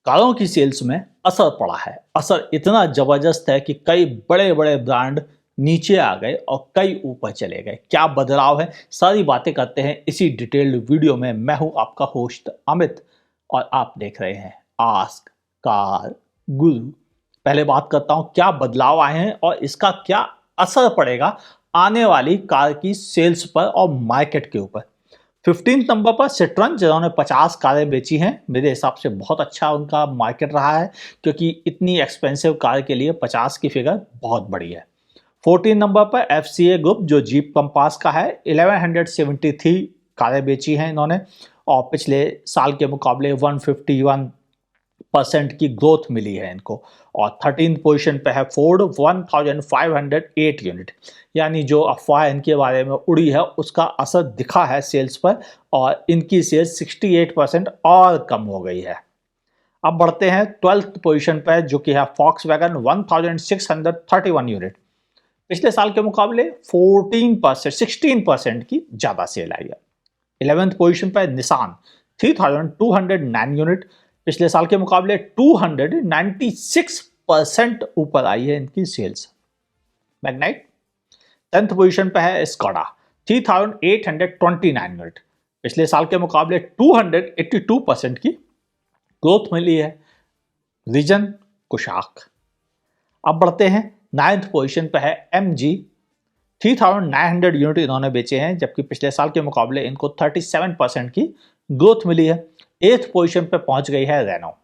कारों की सेल्स में असर पड़ा है। असर इतना जबरदस्त है कि कई बड़े बड़े ब्रांड नीचे आ गए और कई ऊपर चले गए। क्या बदलाव है, सारी बातें करते हैं इसी डिटेल्ड वीडियो में। मैं हूं आपका होस्ट अमित और आप देख रहे हैं आस्क कार गुरु। पहले बात करता हूं क्या बदलाव आए हैं और इसका क्या असर पड़ेगा आने वाली कार की सेल्स पर और मार्केट के ऊपर। 15 नंबर पर सिट्रॉन जिन्होंने 50 कारें बेची हैं, मेरे हिसाब से बहुत अच्छा उनका मार्केट रहा है क्योंकि इतनी एक्सपेंसिव कार के लिए 50 की फिगर बहुत बड़ी है। 14 नंबर पर FCA ग्रुप जो जीप कंपास का है, 1173 कारें बेची हैं इन्होंने और पिछले साल के मुकाबले 151% की ग्रोथ मिली है इनको। और 13 पोजीशन पे है फोर्ड, 1508 यूनिट, यानी जो अफवाह इनके बारे में उड़ी है उसका असर दिखा है सेल्स पर और इनकी सेल्स 68% और कम हो गई है। अब बढ़ते हैं 12th पोजीशन पर जो कि है फॉक्सवैगन, 1631 यूनिट, पिछले साल के मुकाबले 16% की ज़्यादा सेल आई है। 11th पोजीशन पर निसान, 3209 यूनिट, पिछले साल के मुकाबले 296% ऊपर आई है इनकी सेल्स। मैग्नाइट 10th पोजीशन पे है स्कोडा, 3829 यूनिट, पिछले साल के मुकाबले 282% की ग्रोथ मिली है। रीजन कुशाक। अब बढ़ते हैं 9th पोजीशन पे है MG, 3900 यूनिट इन्होंने बेचे हैं जबकि पिछले साल के मुकाबले इनको 37% की ग्रोथ मिली है। 8th पोजीशन पे पहुंच गई है रेनो,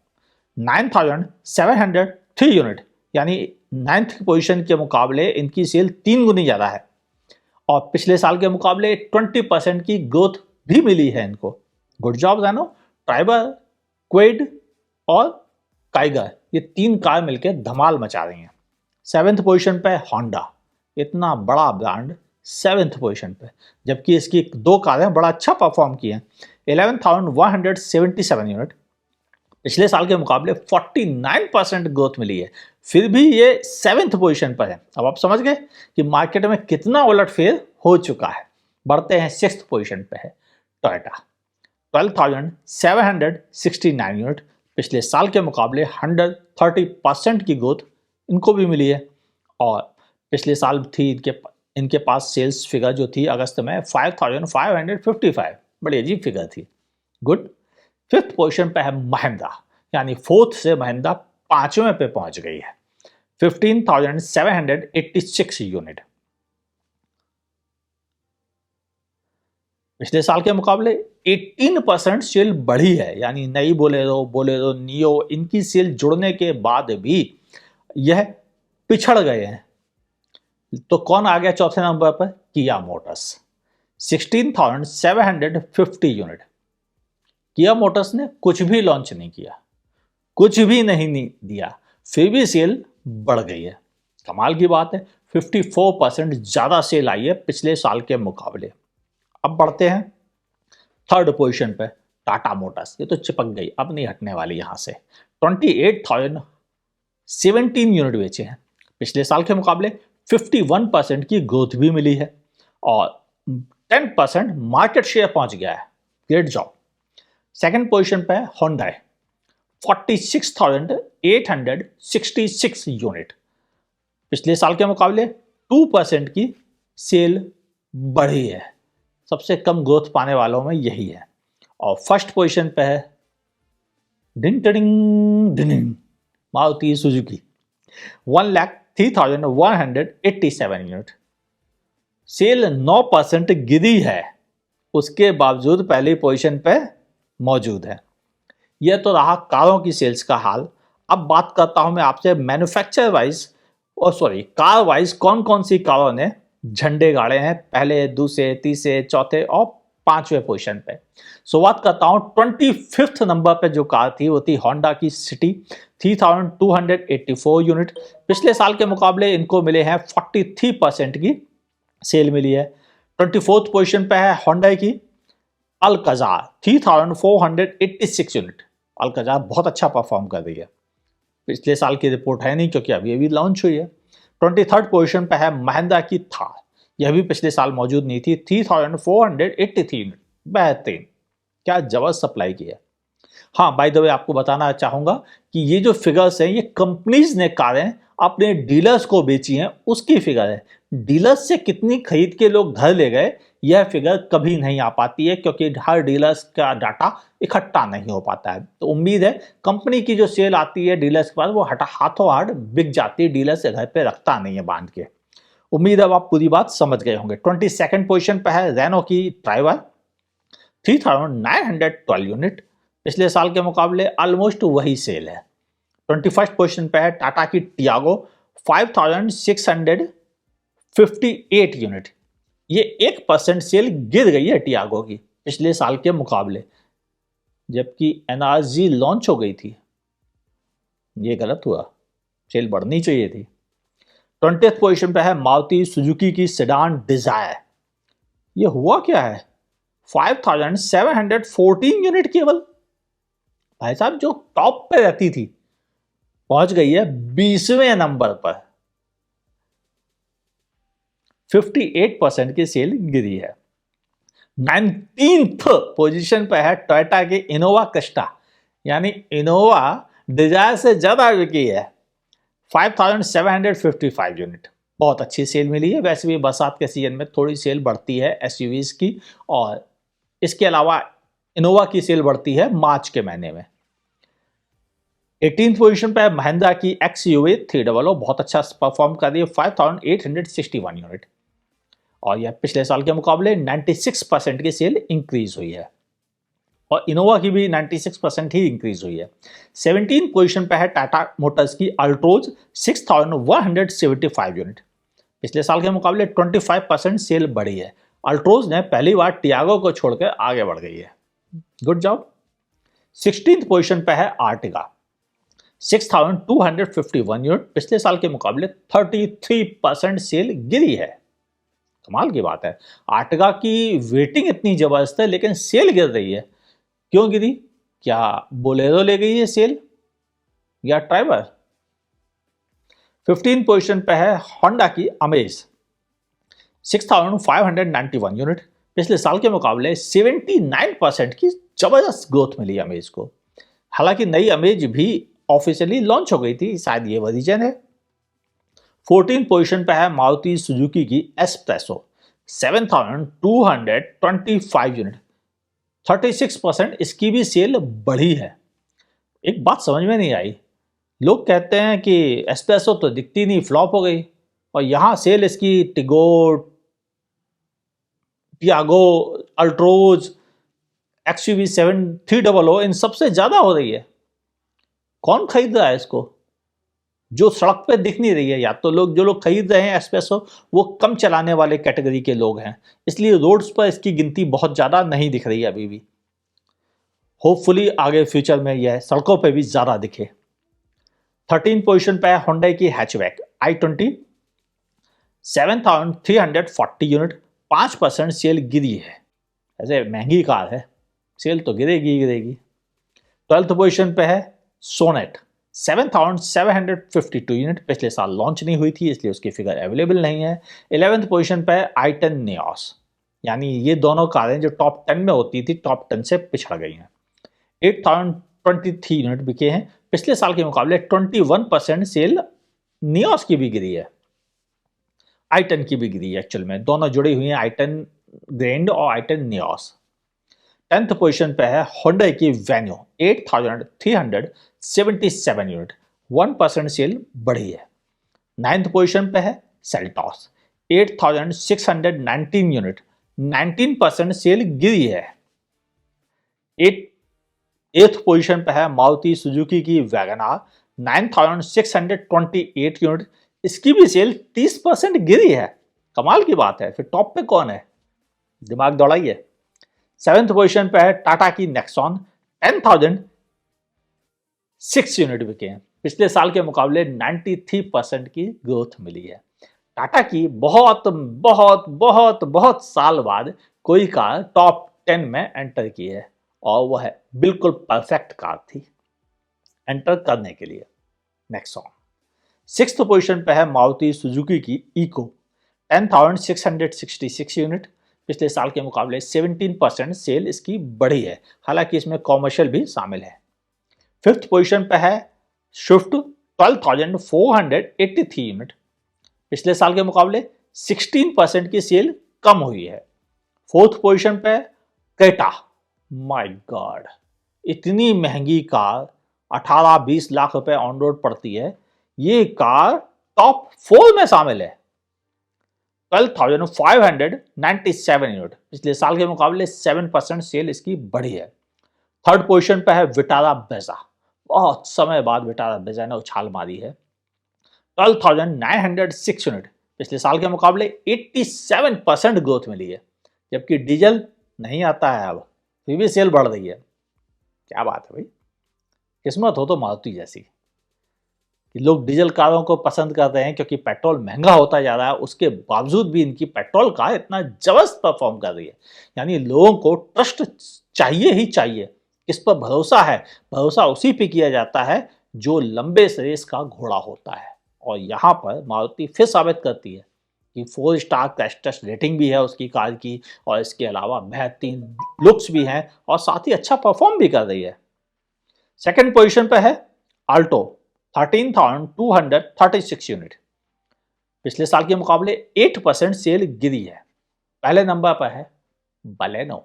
9703 यूनिट, यानी 9th पोजीशन के मुकाबले इनकी सेल 3 गुनी ज़्यादा है और पिछले साल के मुकाबले 20% की ग्रोथ भी मिली है इनको। Good job Renault. Triber, Kwid और काइगर, ये 3 कार मिलकर धमाल मचा रही हैं। 7th पोजीशन पे होंडा, इतना बड़ा ब्रांड 7th पोजीशन पे, जबकि इसकी 2 कारें बड़ा अच्छा परफॉर्म की हैं। 11,177 यूनिट, पिछले साल के मुकाबले 49% ग्रोथ मिली है, फिर भी ये 7th पोजीशन पर है। अब आप समझ गए कि मार्केट में कितना उलटफेर हो चुका है। बढ़ते हैं 6th पोजीशन पे है टोयोटा, 12,769 यूनिट, पिछले साल के मुकाबले 130% की ग्रोथ इनको भी मिली है और पिछले साल थी इनके पास सेल्स फिगर जो थी अगस्त में 5,555, बड़ी अजीब फिगर थी। गुड। 5th पोजीशन पे है महिंद्रा, यानी 4th से महिंद्रा 5वें पे पहुंच गई है, 15,786 यूनिट, पिछले साल के मुकाबले 18% सेल बढ़ी है, यानी नई बोलेरो नियो इनकी सेल जुड़ने के बाद भी यह पिछड़ गए हैं। तो कौन आ गया चौथे नंबर पर? किया मोटर्स, 16,750 यूनिट। किया मोटर्स ने कुछ भी लॉन्च नहीं किया, कुछ भी नहीं दिया, फिर भी सेल बढ़ गई है। कमाल की बात है, 54% ज़्यादा सेल आई है पिछले साल के मुकाबले। अब बढ़ते हैं 3rd पोजीशन पे टाटा मोटर्स, ये तो चिपक गई, अब नहीं हटने वाली यहाँ से। 28,017 यूनिट बेचे हैं, पिछले साल के मुकाबले 51% की ग्रोथ भी मिली है और 10% मार्केट शेयर पहुंच गया है। Great job. 2nd पोजीशन पे है होंडा, 46,866 यूनिट, पिछले साल के मुकाबले 2% की सेल बढ़ी है, सबसे कम ग्रोथ पाने वालों में यही है। और 1st पोजीशन पे है डिंग मारुति सुजुकी, 1,03,187 यूनिट, सेल 9% गिरी है, उसके बावजूद पहली पोजीशन पे मौजूद है। यह तो रहा कारों की सेल्स का हाल। अब बात करता हूं मैं आपसे मैन्युफैक्चर वाइज कार वाइज कौन कौन सी कारों ने झंडे गाड़े हैं पहले, दूसरे, तीसरे, चौथे और 5वें पोजीशन पे। शुरुआत करता हूं 25th नंबर पे जो कार थी वो थी होंडा की सिटी, 3,284 यूनिट, पिछले साल के मुकाबले इनको मिले हैं 43% की सेल मिली है। 24th पोजीशन पे है होंडा की अल्काजार, 3,486 यूनिट, अल्काजार बहुत अच्छा परफॉर्म कर रही है, पिछले साल की रिपोर्ट है नहीं क्योंकि अभी लॉन्च हुई है। 23rd पोजीशन पे है महिंद्रा की थार, यह भी पिछले साल मौजूद नहीं थी, 3,483 यूनिट, बेहतरीन, क्या जबरदस्त सप्लाई की है। हाँ, बाय द वे आपको बताना चाहूँगा कि ये जो फिगर्स हैं ये कंपनीज़ ने कारें अपने डीलर्स को बेची हैं उसकी फिगर है। डीलर्स से कितनी खरीद के लोग घर ले गए यह फिगर कभी नहीं आ पाती है क्योंकि हर डीलर्स का डाटा इकट्ठा नहीं हो पाता है। तो उम्मीद है कंपनी की जो सेल आती है डीलर्स के पास वो हाथों हाथ बिक जाती है, डीलर से घर पे रखता नहीं है बांध के। उम्मीद है अब आप पूरी बात समझ गए होंगे। 22nd पोजीशन पे है रेनो की ड्राइवर 3912 यूनिट, पिछले साल के मुकाबले ऑलमोस्ट वही सेल है। 21st पोजीशन पे है टाटा की टियागो 5658 यूनिट, ये 1% सेल गिर गई है टियागो की पिछले साल के मुकाबले, जबकि एनआरजी लॉन्च हो गई थी। ये गलत हुआ, सेल बढ़नी चाहिए थी। 20th पोजीशन पे है मारुति सुजुकी की सेडान डिजायर, ये हुआ क्या है 5714 यूनिट केवल। भाई साहब जो टॉप पे रहती थी पहुंच गई है 20वें नंबर पर, 58% की सेल गिरी है। 19th पोजीशन पे है टोयोटा की इनोवा क्रिस्टा, यानी इनोवा डिजायर से ज्यादा बिकी है 5755 यूनिट, बहुत अच्छी सेल मिली है। वैसे भी बरसात के सीजन में थोड़ी सेल बढ़ती है एसयूवीज की, और इसके अलावा इनोवा की सेल बढ़ती है मार्च के महीने में। 18th पोजीशन पे है महिंद्रा की एक्सयूवी 300, बहुत अच्छा परफॉर्म कर रही है 5861 यूनिट, और यह पिछले साल के मुकाबले 96% की सेल इंक्रीज हुई है, और इनोवा की भी 96% ही इंक्रीज हुई है। 17 पोजीशन पे है टाटा मोटर्स की अल्ट्रोज 6175 यूनिट, पिछले साल के मुकाबले 25% सेल बढ़ी है। अल्ट्रोज ने पहली बार टियागो को छोड़कर आगे बढ़ गई है, गुड जॉब। 16th पोजीशन पे है आर्टिगा 6251 यूनिट, पिछले साल के मुकाबले 33% सेल गिरी है, कमाल की बात है। आर्टिगा की वेटिंग इतनी जबरदस्त है लेकिन सेल गिर रही है, क्यों गिरी? क्या बोलेरो ले गई है सेल या ट्राइबर? 15 पोजीशन पे है होंडा की अमेज 6591 यूनिट, पिछले साल के मुकाबले 79% की जबरदस्त ग्रोथ मिली अमेज को। हालांकि नई अमेज भी ऑफिशियली लॉन्च हो गई थी, शायद ये रीजन है। 14 पोजीशन पे है मारुति सुजुकी की एस्प्रेसो 7225 यूनिट, 36% इसकी भी सेल बढ़ी है। एक बात समझ में नहीं आई, लोग कहते हैं कि एस्प्रेसो तो दिखती नहीं, फ्लॉप हो गई, और यहां सेल इसकी टियागो, अल्ट्रोज, एक्सयूवी 7300 इन सबसे ज्यादा हो रही है। कौन खरीद रहा है इसको? जो सड़क पे दिख नहीं रही है, या तो जो लोग खरीद रहे हैं एस्प्रेसो वो कम चलाने वाले कैटेगरी के लोग हैं, इसलिए रोड्स पर इसकी गिनती बहुत ज्यादा नहीं दिख रही है अभी भी। होपफुली आगे फ्यूचर में यह सड़कों पे भी ज्यादा दिखे। 13 पोजीशन पे है हुंडई की हैचबैक i20 7340 यूनिट, 5% सेल गिरी है। ऐसे महंगी कार है, सेल तो गिरेगी गिरेगी। 12th पोजीशन पे है सोनेट 7752 यूनिट, पिछले साल लॉन्च नहीं हुई थी इसलिए उसकी फिगर अवेलेबल नहीं है। 11th पोजीशन पे है i10 नियोस, यानी ये दोनों कारें जो टॉप 10 में होती थी टॉप 10 से पिछड़ गई हैं। 8023 यूनिट बिके हैं, पिछले साल के मुकाबले 21% सेल नियोस की भी गिरी है, i10 की भी गिरी है। एक्चुअल में दोनों जुड़ी हुई हैं, i10 ग्रैंड और i10 नियोस। 10th पोजीशन पे है होंडा की वेन्यू 8377 यूनिट, 1% सेल बढ़ी है। 9th पोजीशन पे है सेल्टॉस 8619 यूनिट, 19% सेल गिरी है। 8th पोजीशन पे है मारुति सुजुकी की वैगनआर 9628 यूनिट, इसकी भी सेल 30% गिरी है, कमाल की बात है। फिर टॉप पे कौन है, दिमाग दौड़ाइए। 7th पोजीशन पे है टाटा की नेक्सॉन 10006 यूनिट बिके हैं, पिछले साल के मुकाबले 93% की ग्रोथ मिली है। टाटा की बहुत बहुत बहुत बहुत साल बाद कोई कार टॉप 10 में एंटर की है, और वह बिल्कुल परफेक्ट कार थी एंटर करने के लिए, नेक्सॉन। 6th पोजीशन पे है मारुति सुजुकी की इको 10666 यूनिट, पिछले साल के मुकाबले 17% सेल इसकी बढ़ी है, हालांकि इसमें कॉमर्शियल भी शामिल है। फिफ्थ पोजीशन पे है स्विफ्ट 12,483 यूनिट। पिछले साल के मुकाबले 16% की सेल कम हुई है। फोर्थ पोजीशन पे क्रेटा, माय गॉड, इतनी महंगी कार 18-20 लाख रुपए ऑन रोड पड़ती है, ये कार टॉप 4 में शामिल है। 12,597 यूनिट, पिछले साल के मुकाबले 7% सेल इसकी बढ़ी है। थर्ड पोजीशन पे है विटारा ब्रेजा, बहुत समय बाद विटारा ब्रेजा ने उछाल मारी है। 12,906 यूनिट, पिछले साल के मुकाबले 87% ग्रोथ मिली है, जबकि डीजल नहीं आता है अब, फिर भी सेल बढ़ रही है। क्या बात है भाई, किस्मत हो तो मारुति जैसी कि लोग डीजल कारों को पसंद करते हैं क्योंकि पेट्रोल महंगा होता जा रहा है, उसके बावजूद भी इनकी पेट्रोल कार इतना जबरदस्त परफॉर्म कर रही है। यानी लोगों को ट्रस्ट चाहिए ही चाहिए। किस पर भरोसा है? भरोसा उसी पे किया जाता है जो लंबे रेस का घोड़ा होता है। और यहाँ पर मारुति फिर साबित करती है कि 4 स्टार क्रैश टेस्ट रेटिंग भी है उसकी कार की, और इसके अलावा बेहतरीन लुक्स भी हैं और साथ ही अच्छा परफॉर्म भी कर रही है। सेकंड पोजीशन पे है आल्टो 13,236 यूनिट, पिछले साल के मुकाबले 8% सेल गिरी है। पहले नंबर पर है बलेनो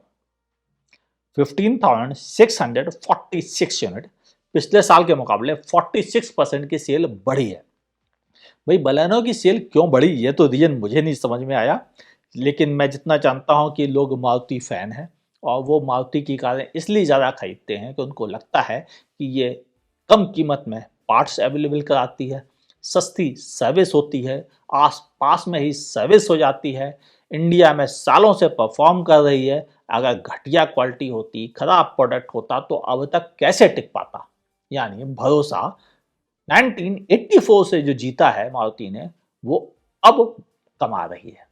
15,646 यूनिट, पिछले साल के मुकाबले 46% की सेल बढ़ी है। भाई बलेनो की सेल क्यों बढ़ी, ये तो रीजन मुझे नहीं समझ में आया, लेकिन मैं जितना जानता हूं कि लोग मारुति फैन हैं और वो मारुति की कारें इसलिए ज़्यादा खरीदते हैं कि उनको लगता है कि ये कम कीमत में पार्ट्स अवेलेबल कराती है, सस्ती सर्विस होती है, आस पास में ही सर्विस हो जाती है, इंडिया में सालों से परफॉर्म कर रही है। अगर घटिया क्वालिटी होती, खराब प्रोडक्ट होता तो अब तक कैसे टिक पाता। यानी भरोसा 1984 से जो जीता है मारुति ने, वो अब कमा रही है।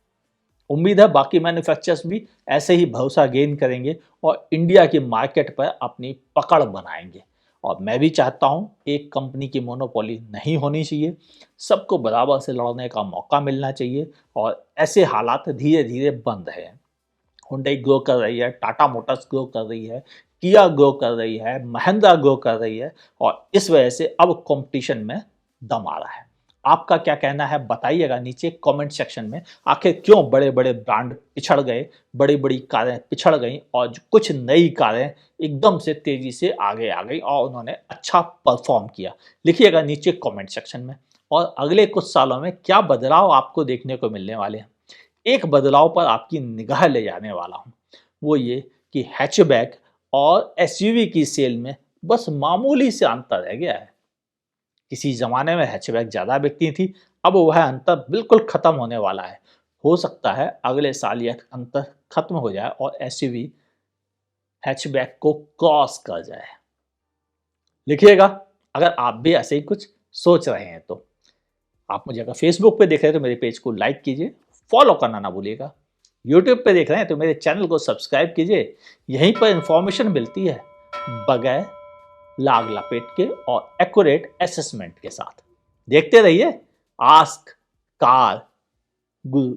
उम्मीद है बाकी मैन्युफैक्चरर्स भी ऐसे ही भरोसा गेन करेंगे और इंडिया की मार्केट पर अपनी पकड़ बनाएंगे। और मैं भी चाहता हूं एक कंपनी की मोनोपोली नहीं होनी चाहिए, सबको बराबर से लड़ने का मौका मिलना चाहिए, और ऐसे हालात धीरे धीरे बन रहे हैं। हुंडई ग्रो कर रही है, टाटा मोटर्स ग्रो कर रही है, किया ग्रो कर रही है, महिंद्रा ग्रो कर रही है, और इस वजह से अब कंपटीशन में दम आ रहा है। आपका क्या कहना है बताइएगा नीचे कमेंट सेक्शन में। आखिर क्यों बड़े बड़े ब्रांड पिछड़ गए, बड़ी बड़ी कारें पिछड़ गई और कुछ नई कारें एकदम से तेजी से आगे आ गई और उन्होंने अच्छा परफॉर्म किया, लिखिएगा नीचे कमेंट सेक्शन में। और अगले कुछ सालों में क्या बदलाव आपको देखने को मिलने वाले हैं, एक बदलाव पर आपकी निगाह ले जाने वाला हूं, वो ये कि हैचबैक और एसयूवी की सेल में बस मामूली से अंतर रह गया है। किसी जमाने में हैचबैक ज्यादा बिकती थी, अब वह अंतर बिल्कुल खत्म होने वाला है। हो सकता है अगले साल यह अंतर खत्म हो जाए और एसयूवी हैचबैक को क्रॉस कर जाए। लिखिएगा अगर आप भी ऐसे ही कुछ सोच रहे हैं तो। आप मुझे अगर फेसबुक पे देख रहे हैं तो मेरे पेज को लाइक कीजिए, फॉलो करना ना भूलिएगा। यूट्यूब पे देख रहे हैं तो मेरे चैनल को सब्सक्राइब कीजिए, यहीं पर इंफॉर्मेशन मिलती है बगैर लाग लपेट के और एक्यूरेट असेसमेंट के साथ। देखते रहिए आस्क कार गुरु।